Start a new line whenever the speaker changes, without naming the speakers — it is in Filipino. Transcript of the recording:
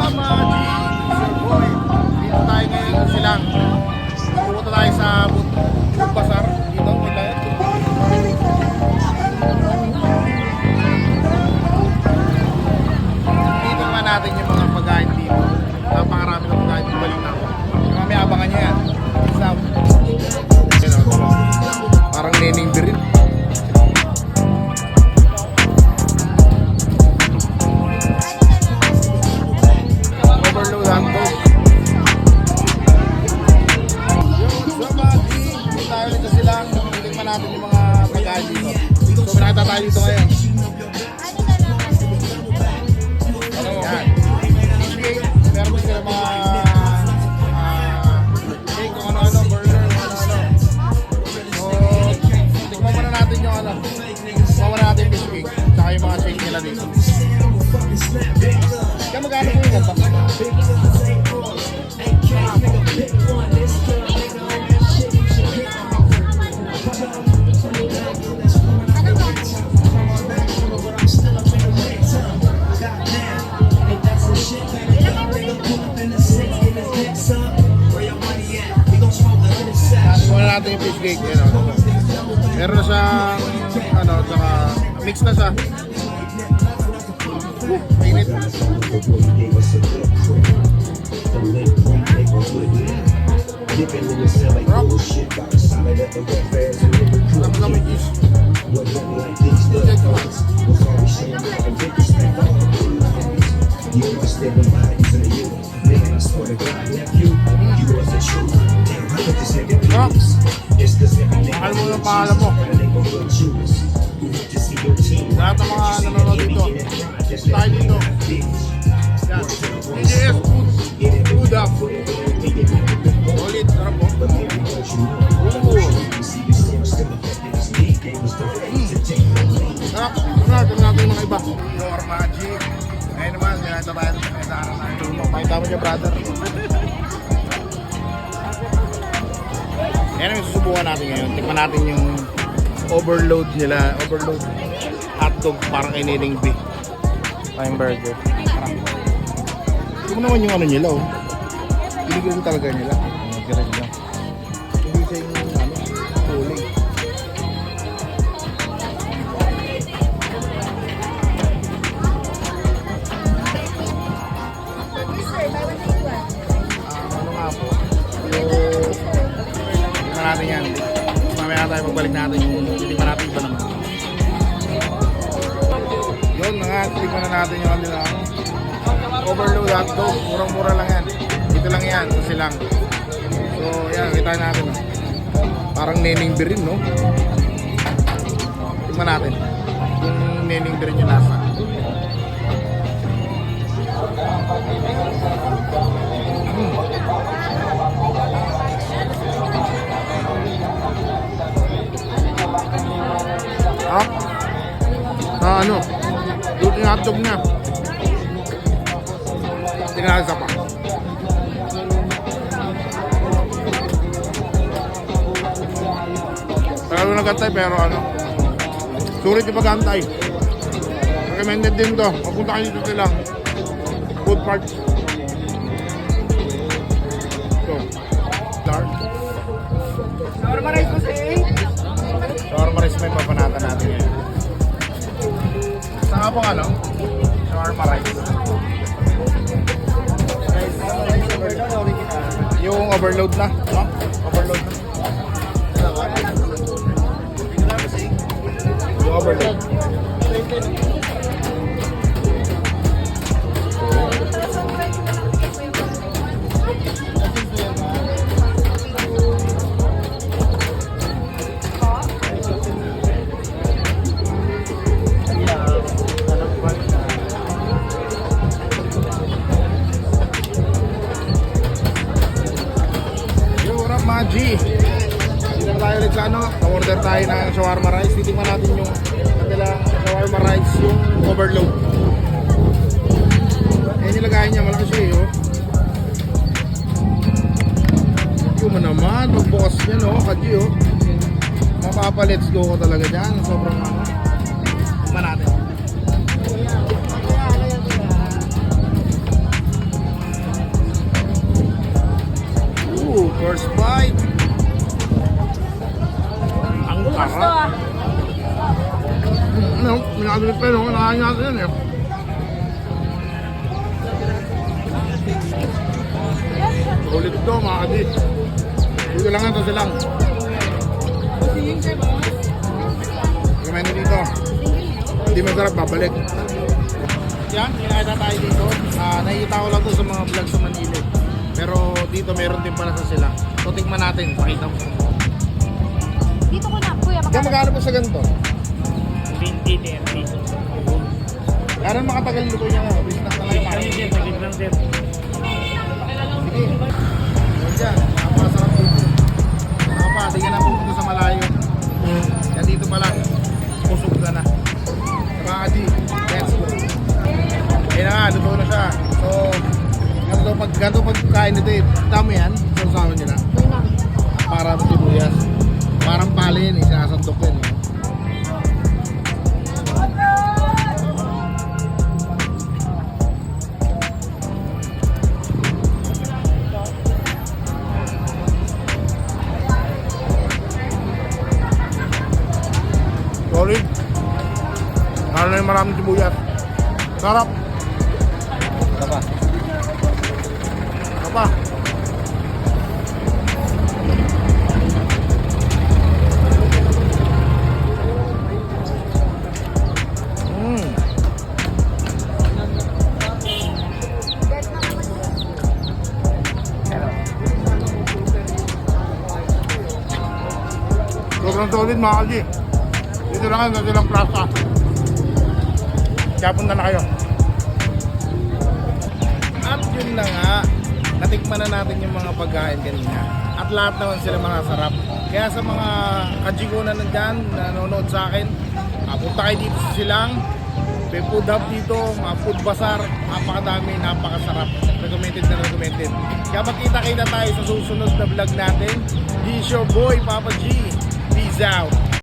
Rama G, Sir Boy. Dito tayo ngayon sa Silang. Pupunta tayo sa Bazar. Dito, may tayo. Dito naman natin yung mga pagkain dito. Napakarami ng pagkain dito. Balik na ako. May abangan nyo yan. Isam. Parang nening birin. Overload hotdog. Tayo dito silang. Tingnan natin yung mga pagkain dito. So nakita tayo dito ngayon. Yan. Meron mo sila mga cake, kung ano-ano, burger, kung ano-ano. So, tingnan muna natin yung ano. Tingnan muna natin yung fish cake. Tsaka yung mga shake nila dito. Kaya magkano po yung ganito? Natin yung fish cake, you know. Meron na siyang ano, saka mix na siya. Mainit. Lamig is. Mahal mo yung pangalan mo. Lahat ng mga nanonood dito. Tayo dito. Yan. DJS Food Up. Ulit. Sarap po. Sarap. Tignan natin yung mga iba. Your Magic. Ngayon naman, ginagawa tayo sa pinagdaanan natin. Pakita mo niya, brother. Yan ang susubukan natin ngayon. Tikman natin yung overload nila. Overload hotdog parang kay Nening B. Yung burger. Ito mo naman yung ano nila, oh. Iligirin talaga nila. Iligirin nila. Hindi siya yung ano, kulay. Ano nga po? Natin yan. Mamaya tayo magbalik natin yung hindi pa natin pa naman. Yun nga, tignan na natin yung kanila. Overload hotdog, murang-mura lang yan. Dito lang yan, sa Silang. So yan, kita natin. Parang nening birin, no? Tignan natin yung nening birin yung lasa. Ano? Doon yung hotdog niya. Tingnan natin sa pa. Pero nagantay pero ano, sulit yung pag-antay. Recommended din to. Mapunta kayo dito silang food parts. So, start.
Shawarma rice po sa'yo.
Shawarma rice may papanatan natin ngayon. Saan nga po ano? Shawarma rice. Yung overload na. No? Overload na. Yung overload. G. Dito na tayo ulit sa ano, na-order tayo ng shawarma rice. Titingnan natin yung kanilang shawarma rice, yung overload. Ayan yung lagayan niya, malaki siya oh. Yung mo naman, magbukas niya no, kaji oh. Mapapa-let's go ko talaga dyan, sobrang ano. Tignan natin. First bite. Ang sarap. Ano, minagalit pa yun. Nakain natin yan eh. Ulit ito mga kadit. Dito lang ito silang. Kamay dito. Hindi masarap, babalik. Yan, kinakita tayo dito. Nakikita ko lang ito sa mga vlog sa Manila. Pero dito meron din pala sa sila. So tingnan natin, pakita ko.
Dito ko na, kuya.
Kaya magkano po sa ganito?
20, 30.
Kaya makatagal luto niya nga. Business na lang.
Kami sir, saglit lang sir.
Sige. Diyan, napakasarap dito. Saka pa, di ka na pupunta sa malayo. Yan dito pa lang. Pusog ka na. Mga G, let's go. Ayun na nga, luto na siya. So, ganito pagkain nito eh. Dami yan. So, sabi nila. Parang sibuyas. Parang pala yan eh. Sinasandok yan eh. Solid. Lalo na yung maraming sibuyas. Sarap. Apa? Apa? Sobrang solid mga kalji. Dito lang sa silang plaza. Kaya punta na kayo. At yun na nga, natikman na natin yung mga pagkain kanina. At lahat naman sila mga sarap. Kaya sa mga kajigunan nandyan, nanonood sa akin, punta kayo dito sa silang. May food hub dito, mga food bazaar, napakadami, napakasarap. Recommended na recommended. Kaya magkita-kita tayo sa susunod na vlog natin. This is your boy, Papa G. Peace out.